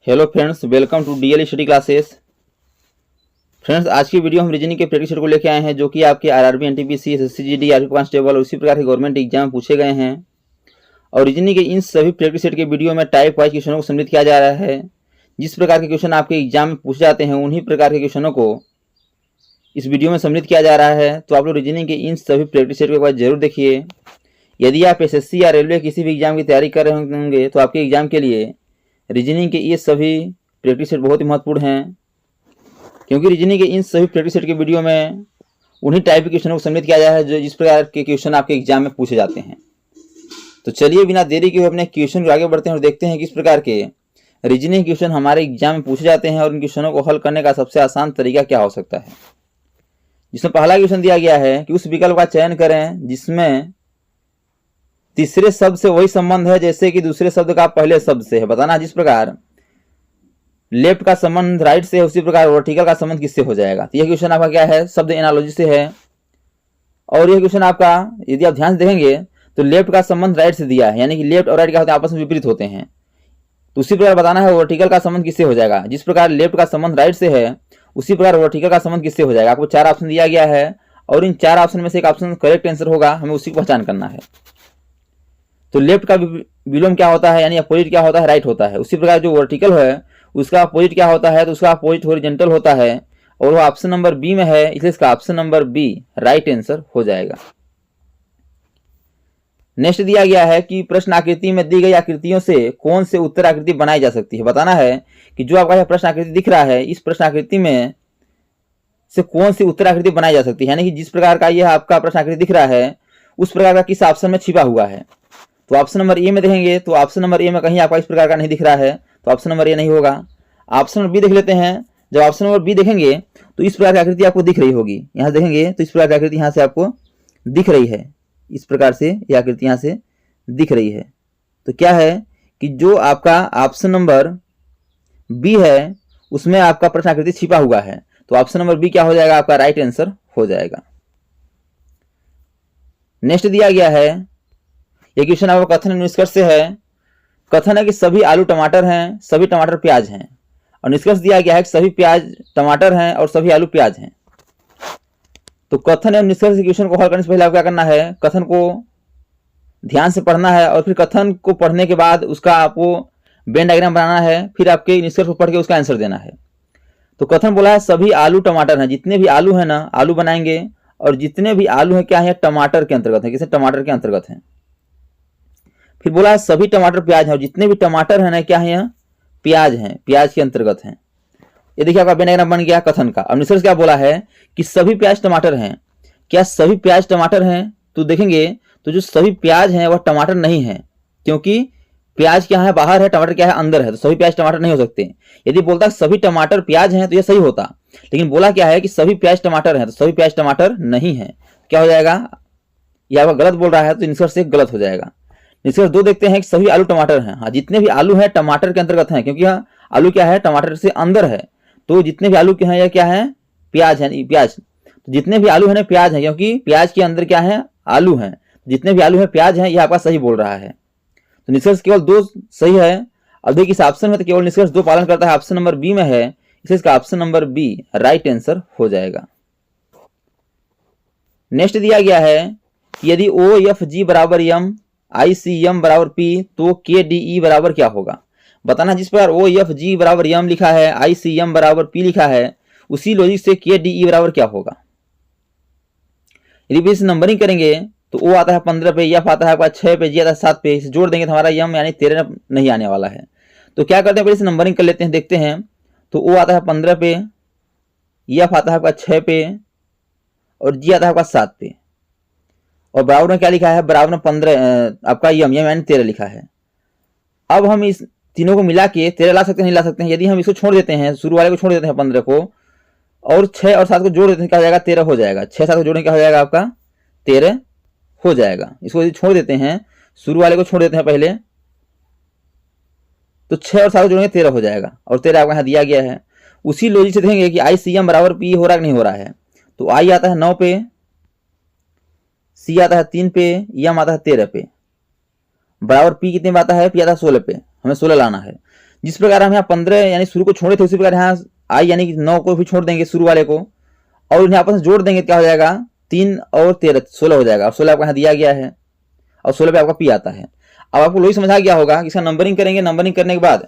Hello friends, welcome to DL study classes. Friends, आज की video हम रीजनिंग के प्रैक्टिस सेट को लेकर आए हैं जो कि आपके RRB, NTPC, SSC GD, RP constable और उसी प्रकार के गवर्नमेंट एग्जाम पूछे गए हैं। और रीजनिंग के इन सभी प्रैक्टिस सेट के वीडियो में टाइप वाइज क्वेश्चनों को सम्मिलित किया जा रहा है। जिस प्रकार के क्वेश्चन आपके एग्जाम में पूछे जाते हैं उन्हीं प्रकार के क्वेश्चनों को इस वीडियो में सम्मिलित किया जा रहा है। तो आप लोग रीजनिंग के इन सभी प्रैक्टिस सेट को एक बार जरूर देखिए। यदि आप एसएससी या रेलवे किसी भी एग्जाम की तैयारी कर रहे होंगे तो आपके एग्जाम के लिए रीजनिंग के ये सभी प्रैक्टिस सेट बहुत ही महत्वपूर्ण हैं, क्योंकि रीजनिंग के इन सभी प्रैक्टिस सेट के वीडियो में उन्हीं टाइप के क्वेश्चनों को सम्मिलित किया जाए जो जिस प्रकार के क्वेश्चन आपके एग्जाम में पूछे जाते हैं। तो चलिए बिना देरी के हुए अपने क्वेश्चन को आगे बढ़ते हैं और देखते हैं किस प्रकार के रीजनिंग क्वेश्चन हमारे एग्जाम में पूछे जाते हैं और इन क्वेश्चनों को हल करने का सबसे आसान तरीका क्या हो सकता है। जिसमें पहला क्वेश्चन दिया गया है कि उस विकल्प का चयन करें जिसमें तीसरे शब्द से वही संबंध है जैसे कि दूसरे शब्द का पहले शब्द से है। बताना जिस प्रकार लेफ्ट का संबंध राइट से है उसी प्रकार वर्टिकल का संबंध किससे हो जाएगा। तो यह क्वेश्चन आपका क्या है, शब्द एनालॉजी से है। और यह क्वेश्चन आपका यदि आप ध्यान से देखेंगे तो लेफ्ट का संबंध राइट से दिया है, यानी कि लेफ्ट और राइट क्या होते हैं, आपस में विपरीत होते हैं। तो उसी प्रकार बताना है वर्टिकल का संबंध किससे हो जाएगा। जिस प्रकार लेफ्ट का संबंध राइट से है उसी प्रकार वर्टिकल का संबंध किससे हो जाएगा। आपको 4 ऑप्शन दिया गया है और इन 4 ऑप्शन में से एक ऑप्शन करेक्ट आंसर होगा, हमें उसी को पहचान करना है। तो लेफ्ट का विलोम क्या होता है, यानी अपोजिट क्या होता है, राइट होता है। उसी प्रकार जो वर्टिकल है उसका अपोजिट क्या होता है, तो उसका अपोजिट हॉरिजॉन्टल होता है और वो ऑप्शन नंबर बी में है, इसलिए इसका option number B right answer हो जाएगा। नेक्स्ट दिया गया है कि प्रश्न आकृति में दी गई आकृतियों से कौन से उत्तर आकृति बनाई जा सकती है। बताना है कि जो आपका प्रश्न आकृति दिख रहा है इस प्रश्न आकृति में से कौन सी उत्तर आकृति बनाई जा सकती है, यानी कि जिस प्रकार का यह आपका प्रश्न आकृति दिख रहा है उस प्रकार का किस ऑप्शन में छिपा हुआ है। तो ऑप्शन नंबर ए में देखेंगे तो ऑप्शन नंबर ए में कहीं आपका इस प्रकार का नहीं दिख रहा है, तो ऑप्शन नंबर ए नहीं होगा। ऑप्शन नंबर बी देख लेते हैं। जब ऑप्शन नंबर बी देखेंगे तो इस प्रकार की आकृति आपको दिख रही होगी। यहाँ देखेंगे तो इस प्रकार की आकृति यहाँ से आपको दिख रही है, इस प्रकार से यह आकृति यहाँ से दिख रही है। तो क्या है कि जो आपका ऑप्शन नंबर बी है उसमें आपका प्रश्न आकृति छिपा हुआ है, तो ऑप्शन नंबर बी क्या हो जाएगा, आपका राइट आंसर हो जाएगा। नेक्स्ट दिया गया है, यह क्वेश्चन आपका कथन निष्कर्ष से है। कथन है कि सभी आलू टमाटर हैं, सभी टमाटर प्याज हैं, और निष्कर्ष दिया गया है कि सभी प्याज टमाटर हैं और सभी आलू प्याज हैं। तो कथन एवं निष्कर्ष क्वेश्चन को हल करने से पहले आपको क्या करना है, कथन को ध्यान से पढ़ना है और फिर कथन को पढ़ने के बाद उसका आपको वेन डायग्राम बनाना है, फिर आपके निष्कर्ष को पढ़ के उसका आंसर देना है। तो कथन बोला है सभी आलू टमाटर हैं, जितने भी आलू है ना आलू बनाएंगे, और जितने भी आलू है क्या है, टमाटर के अंतर्गत है, किसे टमाटर के अंतर्गत है। फिर बोला है सभी टमाटर प्याज हैं, और जितने भी टमाटर है ना क्या है, प्याज हैं, प्याज के अंतर्गत हैं। ये देखिए आपका डायग्राम बन गया कथन का। अब निष्कर्ष क्या बोला है कि सभी प्याज टमाटर हैं। क्या सभी प्याज टमाटर हैं, तो देखेंगे तो जो सभी प्याज हैं वह टमाटर नहीं है, क्योंकि प्याज क्या है बाहर है, टमाटर क्या है अंदर है, तो सभी प्याज टमाटर नहीं हो सकते। यदि बोलता सभी टमाटर प्याज हैं तो यह सही होता, लेकिन बोला क्या है कि सभी प्याज टमाटर हैं, तो सभी प्याज टमाटर नहीं है, क्या हो जाएगा, यह आपका गलत बोल रहा है, तो निष्कर्ष से गलत हो जाएगा। निष्कर्ष 2 देखते हैं कि सभी आलू टमाटर हैं। हाँ, जितने भी आलू हैं टमाटर के अंतर्गत हैं, क्योंकि हाँ आलू क्या है, टमाटर से अंदर है, तो जितने भी आलू के हैं यह क्या है, प्याज है, प्याज। तो जितने भी आलू है ना प्याज है, क्योंकि प्याज के अंदर क्या है, आलू है। जितने भी आलू है प्याज है, यह आपका सही बोल रहा है। तो निष्कर्ष केवल 2 सही है। अब देखिए इस ऑप्शन में तो केवल निष्कर्ष 2 पालन करता है, ऑप्शन नंबर बी में है, इसलिए इसका option number B right answer हो जाएगा। नेक्स्ट दिया गया है कि यदि ओ एफ जी बराबर एम, आई सी एम बराबर पी, तो के डी ई बराबर क्या होगा। बताना जिस प्रकार ओ एफ जी बराबर एम लिखा है, आई सी एम बराबर पी लिखा है, उसी लॉजिक से के डी ई बराबर क्या होगा। यदि इसे नंबरिंग करेंगे तो ओ आता है 15 पे, एफ आता है आपका 6 पे, जी आता है 7 पे, इसे जोड़ देंगे तो हमारा एम यानी 13 नहीं आने वाला है। तो क्या करते हैं, पहले इसे नंबरिंग कर लेते हैं, देखते हैं। तो ओ आता है 15 पे, एफ आता है आपका 6 पे और जी आता है आपका 7 पे, और बराबर में क्या लिखा है, बराबर में 15 आपका एम यानी 13 लिखा है। अब हम इस तीनों को मिला के 13 ला सकते हैं, नहीं ला सकते हैं। यदि हम इसको छोड़ देते हैं, शुरू वाले को छोड़ देते हैं 15 को, और 6 और 7 को जोड़ देते हैं, क्या हो जाएगा, 13 हो जाएगा। 6 7 को जोड़ने क्या हो जाएगा, आपका 13 हो जाएगा। इसको यदि छोड़ देते हैं, शुरू वाले को छोड़ देते हैं पहले, तो 6 और 7 को जोड़ेंगे 13 हो जाएगा, और 13 आपको यहाँ दिया गया है। उसी लॉजिक से देखेंगे कि आई सी एम बराबर पी हो रहा है कि नहीं हो रहा है। तो आई आता है 9 पे, सी आता है 3 पे, एम आता है 13 पे, बराबर पी कितने में आता है, पी आता है 16 पे, हमें 16 लाना है। जिस प्रकार हम यहाँ 15 यानी शुरू को छोड़े थे उसी प्रकार यहाँ आई यानी कि 9 को भी छोड़ देंगे शुरू वाले को और उन्हें आपस में जोड़ देंगे, क्या हो जाएगा 3 और 13 16 हो जाएगा। और 16 आपको यहाँ दिया गया है और 16 पे आपका पी आता है। अब आपको लोही समझ आ गया होगा कि इसका नंबरिंग करेंगे, नंबरिंग करने के बाद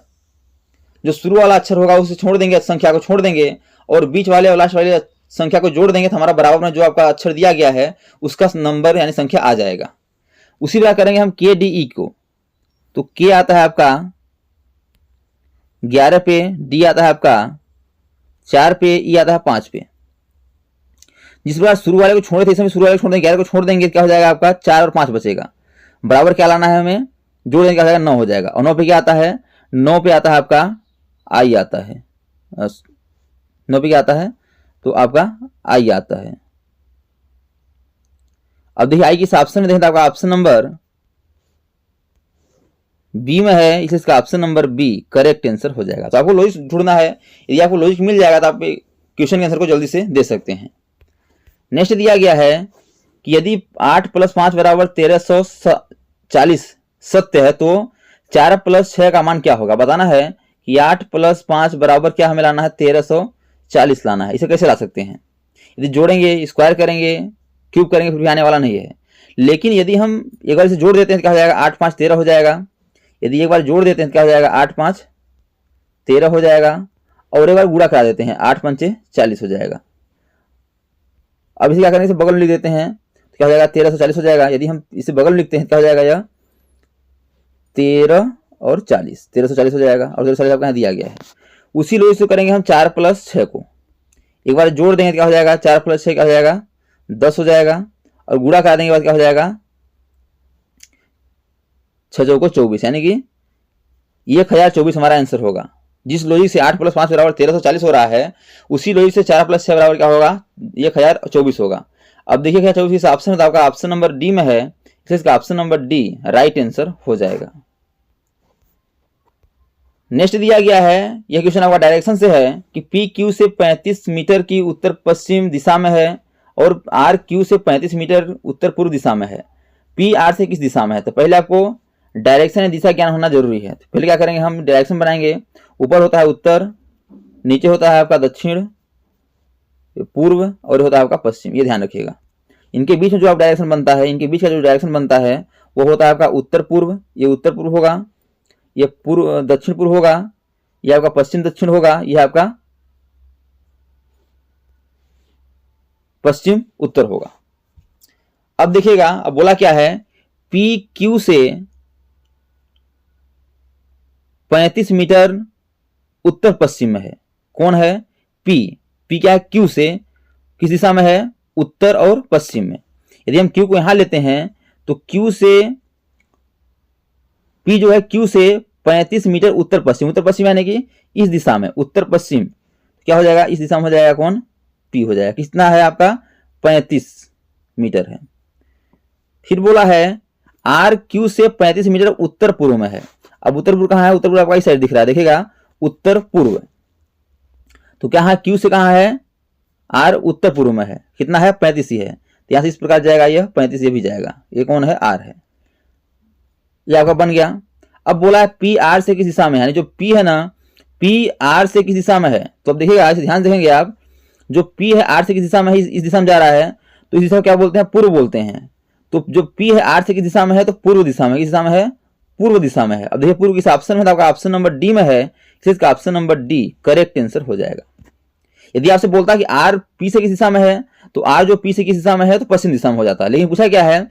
जो शुरू वाला अक्षर होगा उसे छोड़ देंगे, संख्या को छोड़ देंगे और बीच वाले और लास्ट वाले संख्या को जोड़ देंगे तो हमारा बराबर में जो आपका अक्षर दिया गया है उसका नंबर यानी संख्या आ जाएगा। उसी तरह करेंगे हम के डी ई को, तो के आता है आपका 11 पे, डी आता है आपका 4 पे, ई आता है 5 पे। जिस प्रकार शुरू वाले को छोड़े थे इसमें शुरू वाले को छोड़ देंगे, 11 को छोड़ देंगे, क्या हो जाएगा आपका 4 और 5 बचेगा। बराबर क्या लाना है हमें, जोड़ देंगे, क्या हो जाएगा 9 हो जाएगा। और 9 पे क्या आता है, 9 पे आता है आपका आई आता है, 9 पे क्या आता है तो आपका आई आता है। अब देखिए आई किस ऑप्शन में देखें तो आपका ऑप्शन नंबर बी में है, इसलिए इसका option number B correct answer हो जाएगा। तो आपको लॉजिक ढूंढना है, यदि आपको लॉजिक मिल जाएगा तो आप क्वेश्चन के आंसर को जल्दी से दे सकते हैं। नेक्स्ट दिया गया है कि यदि 8 + 5 = 1340 सत्य है तो 4 + 6 का मान क्या होगा। बताना है कि 8 + 5 बराबर क्या हमें लाना है 1340 लाना है। इसे कैसे ला सकते हैं, यदि जोड़ेंगे, स्क्वायर करेंगे, क्यूब करेंगे फिर भी आने वाला नहीं है। लेकिन यदि हम एक बार इसे जोड़ देते हैं तो क्या हो जाएगा 8 × 5 = 13 हो जाएगा। यदि एक बार जोड़ देते हैं तो क्या हो जाएगा 8 × 5 = 13 हो जाएगा। और एक बार गुणा करा देते हैं 8 × 5 = 40 हो जाएगा। अब इसे क्या करेंगे, इसे बगल में लिख देते हैं तो क्या हो जाएगा 1340 हो जाएगा। यदि हम इसे बगल में लिखते हैं क्या हो जाएगा, यह 13 और 40 1340 हो जाएगा। और 1340 आपको यहाँ दिया गया है। उसी लोग इसको करेंगे हम 4 + 6 को, एक बार जोड़ देंगे क्या हो जाएगा 4 + 6 क्या हो जाएगा 10 हो जाएगा। और गुणा करा देंगे बाद क्या हो जाएगा 6 × 4 = 24, यानी कि 1024 हमारा आंसर होगा। जिस लॉजिक से 8 + 5 = 1340 हो रहा है उसी लॉजिक से 4 + 6 बराबर क्या होगा 1024 होगा। अब देखिए क्या 24 ऑप्शन है तो आपका ऑप्शन नंबर डी में है, इसलिए इसका option number D right answer हो जाएगा। नेक्स्ट दिया गया है, यह क्वेश्चन आपका डायरेक्शन से है कि पी क्यू से 35 मीटर की उत्तर पश्चिम दिशा में है और आर क्यू से 35 मीटर उत्तर पूर्व दिशा में है। पी आर से किस दिशा में है। तो पहले आपको डायरेक्शन या दिशा ज्ञान होना जरूरी है। तो पहले क्या करेंगे, हम डायरेक्शन बनाएंगे। ऊपर होता है उत्तर, नीचे होता है आपका दक्षिण, पूर्व और होता है आपका पश्चिम, ये ध्यान रखिएगा। इनके बीच में जो आप डायरेक्शन बनता है, इनके बीच का जो डायरेक्शन बनता है वो होता है आपका उत्तर पूर्व, ये उत्तर पूर्व होगा, ये पूर्व दक्षिण पूर्व होगा, ये आपका पश्चिम दक्षिण होगा, यह आपका पश्चिम उत्तर होगा। अब देखिएगा, अब बोला क्या है, पी क्यू से 35 मीटर उत्तर पश्चिम में है। कौन है, पी। पी क्या है, क्यू से किस दिशा में है, उत्तर और पश्चिम में। यदि हम क्यू को यहां लेते हैं तो क्यू से पी जो है क्यू से 35 मीटर उत्तर पश्चिम, उत्तर पश्चिम यानी कि इस दिशा में उत्तर पश्चिम, क्या हो जाएगा इस दिशा में हो जाएगा कौन, पी हो जाएगा। कितना है आपका 35 मीटर है। फिर बोला है आर क्यू से 35 मीटर उत्तर पूर्व में है। अब उत्तर पूर्व कहां है, उत्तर पूर्व आपका इस साइड दिख रहा है, देखिएगा उत्तर पूर्व। तो क्या है, क्यू से कहां है, आर उत्तर पूर्व में है, कितना है 35 ही है। तो यहां से इस प्रकार जाएगा, यह 35 ये भी जाएगा, ये कौन है, आर है। ये आपका बन गया। अब बोला है पी आर से किस दिशा में है, यानी जो पी है ना, पी आर से किस दिशा में है। तो अब देखिएगा, ध्यान देखेंगे आप, जो पी है आर से किस दिशा में है, इस दिशा में जा रहा है, तो इस दिशा को क्या बोलते हैं, पूर्व बोलते हैं। तो जो पी है आर से किस दिशा में है, तो पूर्व दिशा में, किस दिशा में है, पूर्व दिशा में है। अब देखिए पूर्व किस ऑप्शन में, तो आपका ऑप्शन नंबर डी में है, इसलिए इसका option number D correct answer हो जाएगा। यदि आपसे बोलता है कि आर पी से किस दिशा में है, तो आर जो पी से किस दिशा में है, तो पश्चिम दिशा में हो जाता है। लेकिन पूछा क्या है,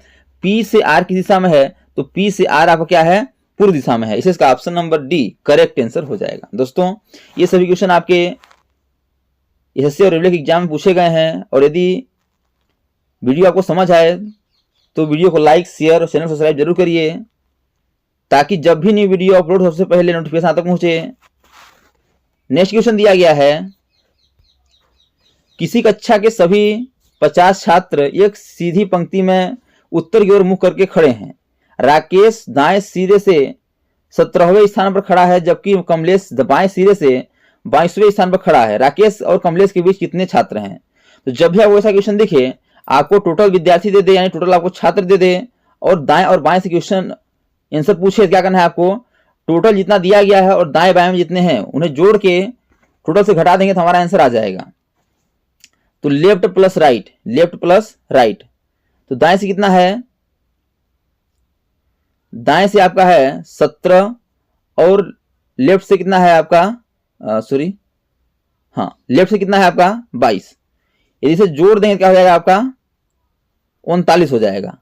पी से आर किस दिशा में है, तो पी से आर आपका क्या है, पूर्व दिशा में है, इसलिए इसका option number D correct answer हो जाएगा। दोस्तों ये सभी क्वेश्चन आपके एसएससी और रेलवे के एग्जाम में पूछे गए हैं। और यदि वीडियो आपको समझ आए तो वीडियो को लाइक, शेयर और चैनल सब्सक्राइब जरूर करिए, ताकि जब भी न्यू वीडियो अपलोड हो सबसे पहले नोटिफिकेशन आप तक पहुंचे। नेक्स्ट क्वेश्चन दिया गया है, किसी कक्षा के सभी 50 छात्र एक सीधी पंक्ति में उत्तर की ओर मुख करके खड़े हैं। राकेश दाएं सिरे से 17वें स्थान पर खड़ा है, जबकि कमलेश बाएं सिरे से 22वें स्थान पर खड़ा है। राकेश और कमलेश के बीच कितने छात्र हैं। तो जब भी आपको ऐसा क्वेश्चन दिखे, आपको टोटल विद्यार्थी दे दे, यानी टोटल आपको छात्र दे दे, और दाएं और बाएं से क्वेश्चन आंसर पूछे, क्या करना है आपको, टोटल जितना दिया गया है और दाएं बाएं में जितने हैं उन्हें जोड़ के टोटल से घटा देंगे तो हमारा आंसर आ जाएगा। तो left plus right, left plus right, तो दाएं से कितना है, दाएं से आपका है 17 और लेफ्ट से कितना है आपका सॉरी हाँ लेफ्ट से कितना है आपका 22। यदि इसे जोड़ देंगे क्या हो जाएगा आपका 39 हो जाएगा।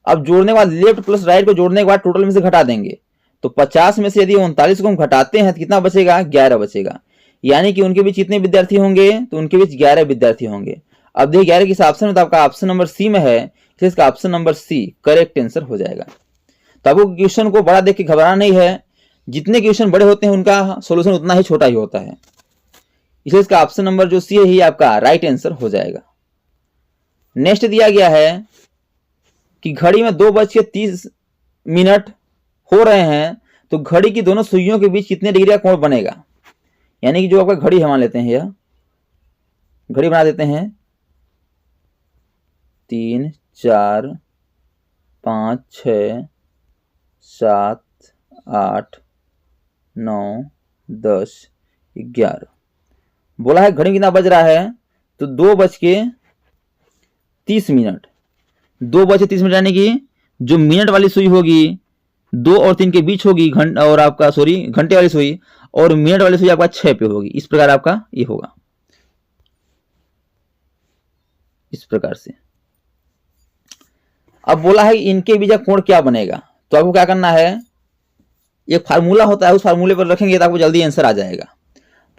अब जोड़ने के बाद लेफ्ट प्लस राइट को जोड़ने के बाद टोटल में से घटा देंगे तो 50 में से यदि 39 को हम घटाते हैं तो कितना बचेगा, 11 बचेगा। यानी कि उनके बीच कितने विद्यार्थी होंगे, तो उनके बीच 11 विद्यार्थी होंगे। अब देखिए 11 किस ऑप्शन में, तो आपका ऑप्शन नंबर सी में है, तो इसका option number C correct answer हो जाएगा। तो आपको क्वेश्चन को बड़ा देख के घबराना नहीं है, जितने क्वेश्चन बड़े होते हैं उनका सोल्यूशन उतना ही छोटा ही होता है, इसलिए इसका ऑप्शन नंबर जो सी है ही आपका राइट आंसर हो जाएगा। नेक्स्ट दिया गया है कि घड़ी में 2:30 हो रहे हैं, तो घड़ी की दोनों सुइयों के बीच कितने डिग्री का कोण बनेगा। यानी कि जो आपका घड़ी हम लेते हैं, यह घड़ी बना देते हैं 3 4 5 6 7 8 9 10 11। बोला है घड़ी में कितना बज रहा है, तो 2:30। 2:30 यानी कि जो मिनट वाली सुई होगी 2 और 3 के बीच होगी, और आपका घंटे वाली सुई, और मिनट वाली सुई आपका 6 पे होगी। इस प्रकार आपका ये होगा, इस प्रकार से। अब बोला है इनके बीच का कोण क्या बनेगा, तो आपको क्या करना है, एक फार्मूला होता है, उस फार्मूले पर रखेंगे तो आपको जल्दी आंसर आ जाएगा।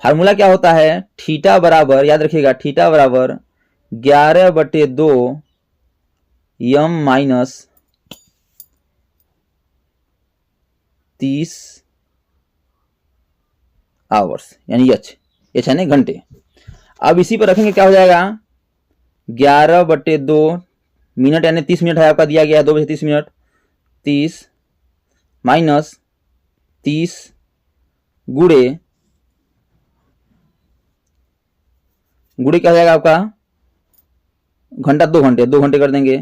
फार्मूला क्या होता है, थीटा बराबर, याद रखिएगा, थीटा बराबर 11/2 m माइनस 30 आवर्स, यानी एच यानी घंटे। अब इसी पर रखेंगे क्या हो जाएगा, 11/2 मिनट यानी 30 मिनट है आपका दिया गया है, 2:30 30 माइनस 30 गुड़े क्या हो जाएगा आपका घंटा, 2 घंटे, 2 घंटे कर देंगे।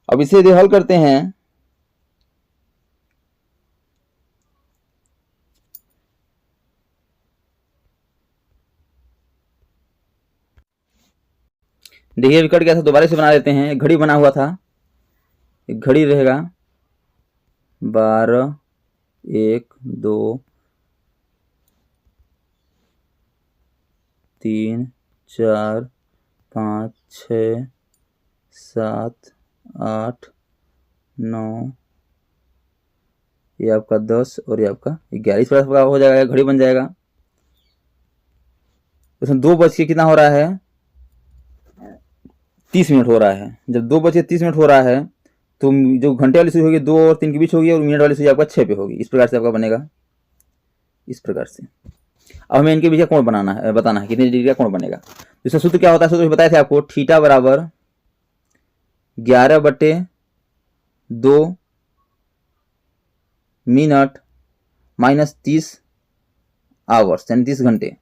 अब इसे यदि हल करते हैं देखिए कट गया था, दोबारा से बना लेते हैं। घड़ी बना हुआ था, एक घड़ी रहेगा 12 1 2 3 4 5 6 7 8 9, ये आपका 10 और ये आपका 11। इस प्रकार हो जाएगा, घड़ी बन जाएगा। उसमें 2 बज के कितना हो रहा है, 30 मिनट हो रहा है। जब 2:30 हो रहा है तो जो घंटे वाली सुई होगी 2 और 3 के बीच होगी, और मिनट वाली सुई आपका 6 पे होगी। इस प्रकार से आपका बनेगा, इस प्रकार से। अब हमें इनके बीच का कोण बनाना है, बताना है कितनी डिग्री का कोण बनेगा। इसका सूत्र क्या होता है, सूत्र बताए थे आपको, थीटा बराबर 11/2 मिनट माइनस 30 आवर्स, यानी 30 घंटे।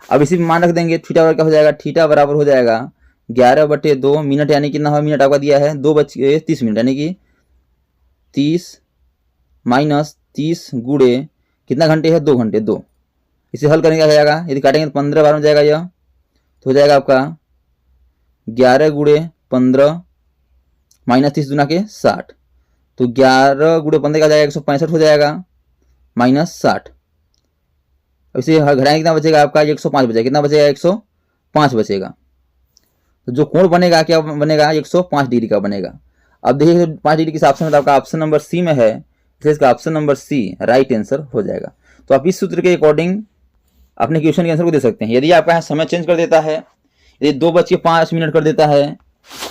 अब इसी में मान रख देंगे, थीटा बराबर क्या हो जाएगा, थीटा बराबर हो जाएगा 11/2 मिनट, यानी कितना हुआ, मिनट आपका दिया है 2:30 यानी कि 30 माइनस 30 गुड़े कितना घंटे है, 2 घंटे, 2। इसे हल करेंगे क्या हो जाएगा, यदि काटेंगे तो 15 बार में जाएगा यह, तो हो जाएगा आपका 11 गुड़े 15 माइनस 30 दूना के 60, तो 11 गुड़े 15 का जाएगा 165 हो जाएगा, माइनस 60। इसे घटाएंगे कितना बचेगा आपका, 105 बचेगा। कितना बचेगा, 105 बचेगा। तो जो कोण बनेगा क्या बनेगा, 105 डिग्री का बनेगा। अब देखिए 5 डिग्री किस ऑप्शन में, तो आपका ऑप्शन नंबर सी में है, इसलिए इसका option number C right answer हो जाएगा। तो आप इस सूत्र के अकॉर्डिंग अपने क्वेश्चन के आंसर को दे सकते हैं। यदि आपका समय चेंज कर देता है, यदि 2:05 कर देता है,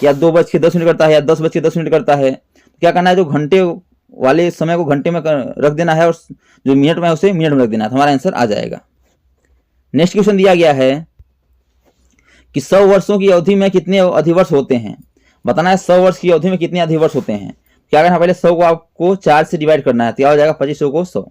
या 2:10 करता है, या 10:10 करता है, तो क्या करना है, जो घंटे वाले समय को घंटे में रख देना है, और जो मिनट में है उसे मिनट में रख देना है, तो हमारा आंसर आ जाएगा। नेक्स्ट क्वेश्चन दिया गया है कि 100 वर्षों की अवधि में कितने अधिवर्ष होते हैं। बताना है 100 वर्ष की अवधि में कितने अधिवर्ष होते हैं। क्या करना है, पहले 100 को आपको 4 से डिवाइड करना है, तो क्या हो जाएगा 25 को 100,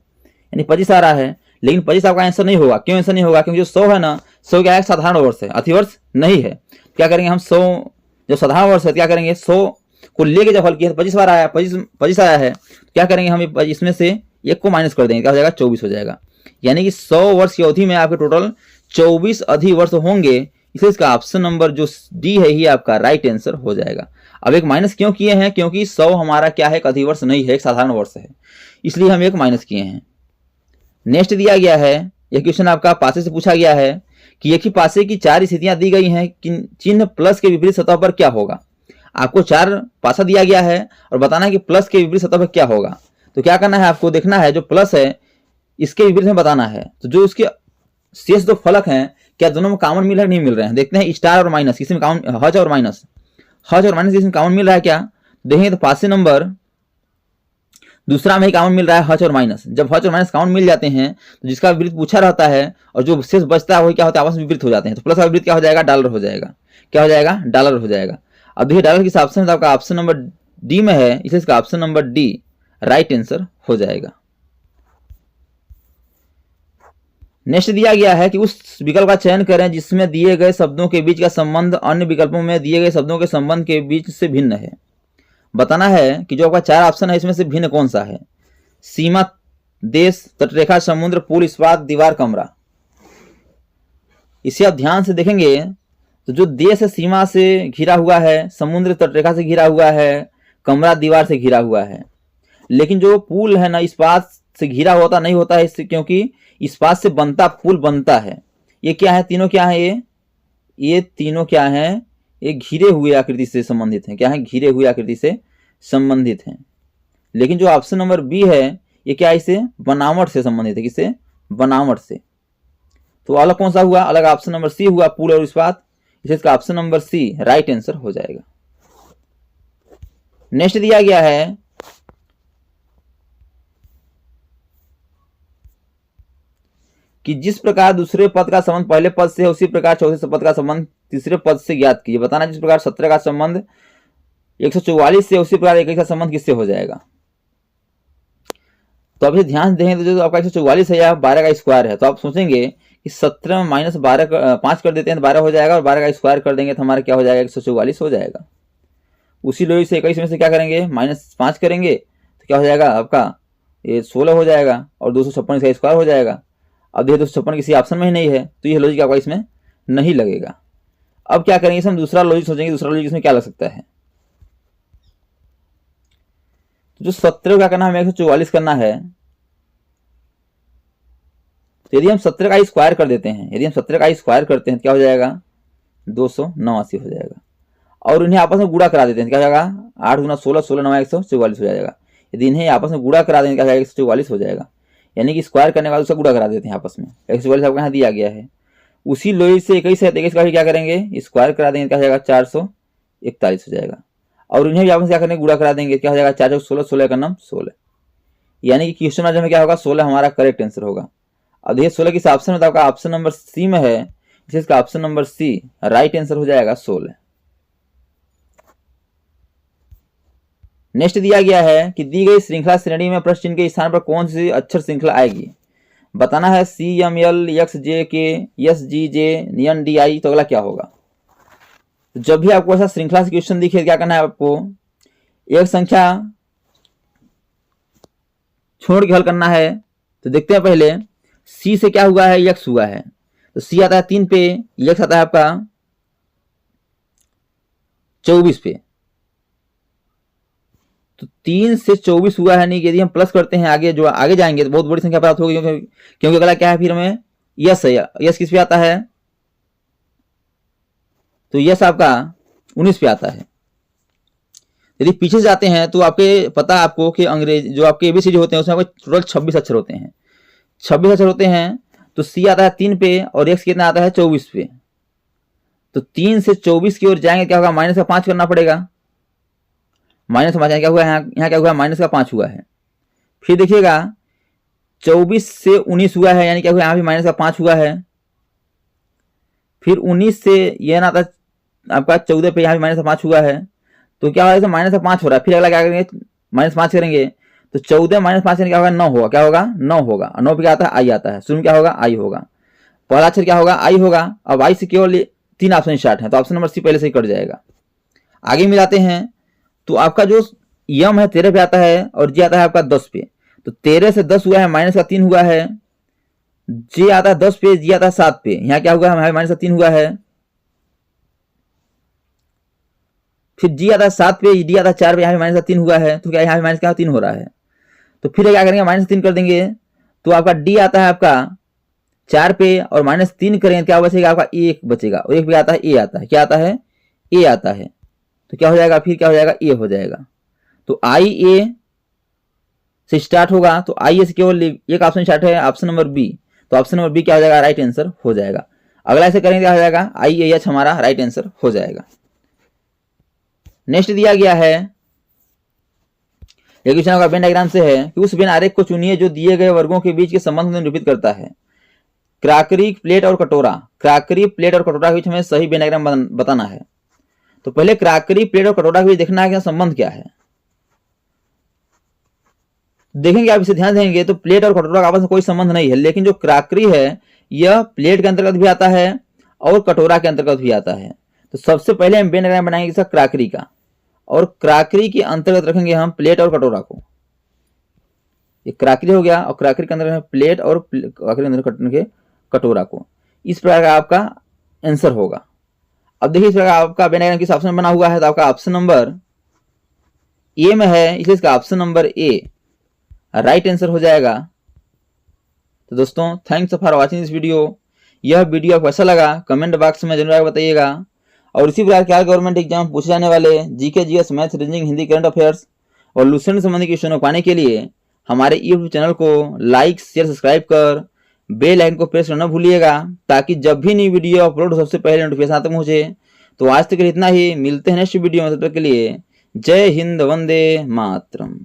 यानी 25 आ रहा है। लेकिन 25 आपका आंसर नहीं होगा। क्यों आंसर नहीं होगा, क्योंकि जो 100 है ना, 100 क्या है, साधारण वर्ष है, अधिवर्ष नहीं है। क्या करेंगे हम, 100 जो साधारण वर्ष है, क्या करेंगे, 100 को लेके जब हल किया तो 25 बार आया, 25 आया है, क्या करेंगे हम इसमें से 1 को माइनस कर देंगे, क्या हो जाएगा 24 हो जाएगा। यानी कि 100 वर्ष की अवधि में आपके टोटल 24 अधिवर्ष होंगे, इसलिए इसका ऑप्शन नंबर जो डी है ये आपका राइट आंसर हो जाएगा। अब एक माइनस क्यों किए हैं, क्योंकि 100 हमारा क्या है, एक अधिवर्ष नहीं है, एक साधारण वर्ष है, इसलिए हम एक माइनस किए हैं। नेक्स्ट दिया गया है, यह क्वेश्चन आपका पासे से पूछा गया है कि एक ही पासे की 4 स्थितियां दी गई हैं, चिन्ह प्लस के विपरीत सतह पर क्या होगा। आपको 4 पासा दिया गया है और बताना है कि प्लस के विपरीत सतह पर क्या होगा। तो क्या करना है, आपको देखना है जो प्लस है इसके विपरीत में बताना है। तो जो उसके शेष दो फलक हैं, क्या दोनों में कॉमन मिल रहा है, नहीं मिल रहे हैं। देखते हैं स्टार और माइनस किसी में कॉमन, हज और माइनस किसी में कॉमन मिल रहा है क्या, देखेंगे तो पासे नंबर दूसरा में ही कॉमन मिल रहा है हज और माइनस। जब हज और माइनस कॉमन मिल जाते हैं तो जिसका विपरीत पूछा रहता है और जो शेष बचता है वही क्या होता है, आपस में विपरीत हो जाते हैं। तो प्लस का विपरीत क्या हो जाएगा, डॉलर हो जाएगा। क्या हो जाएगा, डॉलर हो जाएगा। अब देखिए डॉलर किस ऑप्शन है, आपका ऑप्शन नंबर डी में है, इसलिए इसका option number D right answer हो जाएगा। नेक्स्ट दिया गया है कि उस विकल्प का चयन करें जिसमें दिए गए शब्दों के बीच का संबंध अन्य विकल्पों में दिए गए शब्दों के संबंध के बीच से भिन्न है। बताना है कि जो आपका 4 ऑप्शन है इसमें से भिन्न कौन सा है। सीमा, देश, तटरेखा, समुद्र, पुल, इस्पात, दीवार, कमरा। इसे आप ध्यान से देखेंगे तो जो देश है सीमा से घिरा हुआ है, समुद्र तटरेखा से घिरा हुआ है, कमरा दीवार से घिरा हुआ है। लेकिन जो पुल है ना, इस्पात से घिरा होता नहीं होता है, इससे क्योंकि इस्पात से बनता पुल बनता है। ये क्या है, तीनों क्या है, ये तीनों क्या है, ये घिरे हुए आकृति से संबंधित हैं। क्या है, घिरे हुए आकृति से संबंधित हैं। लेकिन जो ऑप्शन नंबर बी है ये क्या है, इसे बनावट से संबंधित है। किससे, बनावट से। तो अलग कौन सा हुआ, अलग ऑप्शन नंबर सी हुआ, पुल और इस्पात। इसका option number C right answer हो जाएगा। नेक्स्ट दिया गया है कि जिस प्रकार दूसरे पद का संबंध पहले पद से है उसी प्रकार चौथे पद का संबंध तीसरे पद से ज्ञात कीजिए। बताना जिस प्रकार 17 का संबंध 144 से उसी प्रकार 21 का संबंध किससे हो जाएगा। तो अभी ध्यान देंगे तो जो आपका 144 है या 12 का स्क्वायर है, तो आप सोचेंगे कि 17 माइनस 12 5 कर देते हैं तो 12 हो जाएगा, और 12 का स्क्वायर कर देंगे तो हमारा क्या हो जाएगा, 144 हो जाएगा। उसी लोई से 21 में से क्या करेंगे, -5 करेंगे तो क्या हो जाएगा आपका, ये 16 हो जाएगा, और 256 इसका स्क्वायर हो जाएगा। अब ये 256 किसी ऑप्शन में ही नहीं है, तो ये लॉजिक आपका इसमें नहीं लगेगा। अब क्या करेंगे, हम दूसरा लॉजिक सोचेंगे, दूसरा लॉजिक इसमें क्या लग सकता है। तो जो 17 क्या करना है, हमें 144 करना है। तो यदि हम 17 का स्क्वायर कर देते हैं, यदि हम 17 का स्क्वायर करते हैं तो क्या हो जाएगा, 289 हो जाएगा। और इन्हें आपस में गुणा करा देते हैं, क्या हो जाएगा, 8 गुना 16, 16 9 144 हो जाएगा। यदि इन्हें आपस में गुणा करा देंगे क्या हो जाएगा, 144 हो जाएगा। यानी कि स्क्वायर करने के बाद उसका गुणा करा देते हैं आपस में। 144 आपको यहाँ दिया गया है। उसी लोई से 21 है, 21 का भी क्या करेंगे, स्क्वायर करा देंगे, क्या हो जाएगा, 441 हो जाएगा। और इन्हें भी आपस में क्या करेंगे, गुणा करा देंगे, क्या हो जाएगा, 4 16, 16 का नाम 16। यानी कि क्वेश्चन में क्या होगा, 16 हमारा करेक्ट आंसर होगा। अब ये 16 किस ऑप्शन में, आपका ऑप्शन नंबर सी में है, इसका option number C right answer हो जाएगा 16। नेक्स्ट दिया गया है कि दी गई श्रृंखला श्रेणी में प्रश्न चिन्ह के स्थान पर कौन सी अक्षर श्रृंखला आएगी। बताना है CML XJK SGJ NDI, तो अगला क्या होगा। तो जब भी आपको ऐसा श्रृंखला से क्वेश्चन दिखे क्या करना है, आपको एक संख्या छोड़ के हल करना है। तो देखते हैं पहले C से क्या हुआ है, X हुआ है, तो C आता है 3 पे, X आता है आपका 24 पे। तो 3 से 24 हुआ है, नहीं यदि हम प्लस करते हैं आगे जो आगे जाएंगे तो बहुत बड़ी संख्या प्राप्त होगी, क्योंकि अगला क्या है फिर हमें यस है। यस किस पे आता है, तो यस आपका 19 पे आता है। यदि पीछे जाते हैं तो आपके पता आपको कि अंग्रेज जो आपके एबीसीडी होते हैं उसमें आपको टोटल 26 अक्षर होते हैं, 26 अक्षर होते हैं। तो सी आता है 3 पे और एक्स कितना आता है 24 पे। तो 3 से 24 की ओर जाएंगे क्या होगा, माइनस का 5 करना पड़ेगा। माइनस का क्या हुआ है, यहाँ क्या हुआ, माइनस का 5 हुआ है। फिर देखिएगा 24 से 19 हुआ है, यानी क्या हुआ, यहाँ भी माइनस का 5 हुआ है। फिर 19 से यह ना आता आपका 14 पे, यहाँ भी माइनस का 5 हुआ है। तो क्या होगा, माइनस का 5 हो रहा है। फिर अगला क्या करेंगे, -5 करेंगे तो 14 -5 क्या होगा, 9 होगा। क्या होगा, 9 होगा। 9 पे क्या आता है, आई आता है। शुरू क्या होगा, आई होगा। पहला अक्षर क्या होगा, आई होगा। अब आई से केवल 3 ऑप्शन स्टार्ट है, तो ऑप्शन नंबर सी पहले से ही कट जाएगा। आगे मिलाते हैं तो आपका जो यम है 13 पे आता है और जी आता है आपका 10 पे। तो 13 से 10 हुआ है, माइनस का 3 हुआ है। जे आता है 10 पे, जी आता है 7 पे, यहाँ क्या हुआ है, माइनस का 3 हुआ है। फिर जी आता है 7 पे, डी आता है 4 पे, यहाँ पे माइनस का 3 हुआ है। तो क्या यहाँ पे माइनस का 3 हो रहा है। तो फिर क्या करेंगे, माइनस 3 कर देंगे, तो आपका डी आता है आपका 4 पे, और माइनस 3 करेंगे क्या बचेगा, आपका 1 बचेगा, और 1 पे आता है ए आता है, क्या आता है, ए आता है। तो क्या हो जाएगा, फिर क्या हो जाएगा, ए हो जाएगा। तो आई ए से स्टार्ट होगा, तो आई ए से केवल एक ऑप्शन स्टार्ट है, ऑप्शन नंबर बी। तो ऑप्शन नंबर बी क्या हो जाएगा, राइट आंसर हो जाएगा। अगला ऐसे करेंगे क्या हो जाएगा, आई ए एच हमारा राइट आंसर हो जाएगा। नेक्स्ट दिया गया है, एक क्वेश्चन का वेन डायग्राम से है कि उस वेन आरेख को चुनिए जो दिए गए वर्गों के बीच के संबंध को निरूपित करता है। क्राकरी, प्लेट और कटोरा, क्राकरी, प्लेट और कटोरा के बीच हमें सही वेन डायग्राम बताना है। तो पहले क्राकरी, प्लेट और कटोरा के बीच देखना है कि संबंध क्या है। देखेंगे आप इसे ध्यान देंगे तो प्लेट और कटोरा का आपस में कोई संबंध नहीं है, लेकिन जो क्राकरी है यह प्लेट के अंतर्गत भी आता है और कटोरा के अंतर्गत भी आता है। तो सबसे पहले हम वेन डायग्राम बनाएंगे इसका क्राकरी का, और क्राकरी के अंतर्गत रखेंगे हम प्लेट और कटोरा को। ये क्राकरी हो गया, और क्राकरी के अंदर प्लेट और क्राकरी अंदर रखेंगे कटोरा को। इस प्रकार का आपका आंसर होगा। अब देखिए इस प्रकार आपका वेन डायग्राम किस ऑप्शन में बना हुआ है, तो आपका ऑप्शन नंबर ए में है, इसलिए इसका option number A right answer हो जाएगा। तो दोस्तों thanks for watching this video. यह वीडियो आपको कैसा लगा कमेंट बॉक्स में जरूर बताइएगा। और इसी प्रकार के गवर्नमेंट एग्जाम पूछे जाने वाले GK, GS, maths, reasoning, Hindi, current affairs और लूसेंट संबंधी क्वेश्चन पाने के लिए हमारे यूट्यूब चैनल को लाइक, शेयर, सब्सक्राइब कर बेल आइकन को प्रेस करना भूलिएगा, ताकि जब भी नई वीडियो अपलोड सबसे पहले नोटिफिकेशन आते पहुंचे। तो आज तक इतना ही, मिलते हैं नेक्स्ट वीडियो में, तब तक के लिए जय हिंद, वंदे मातरम।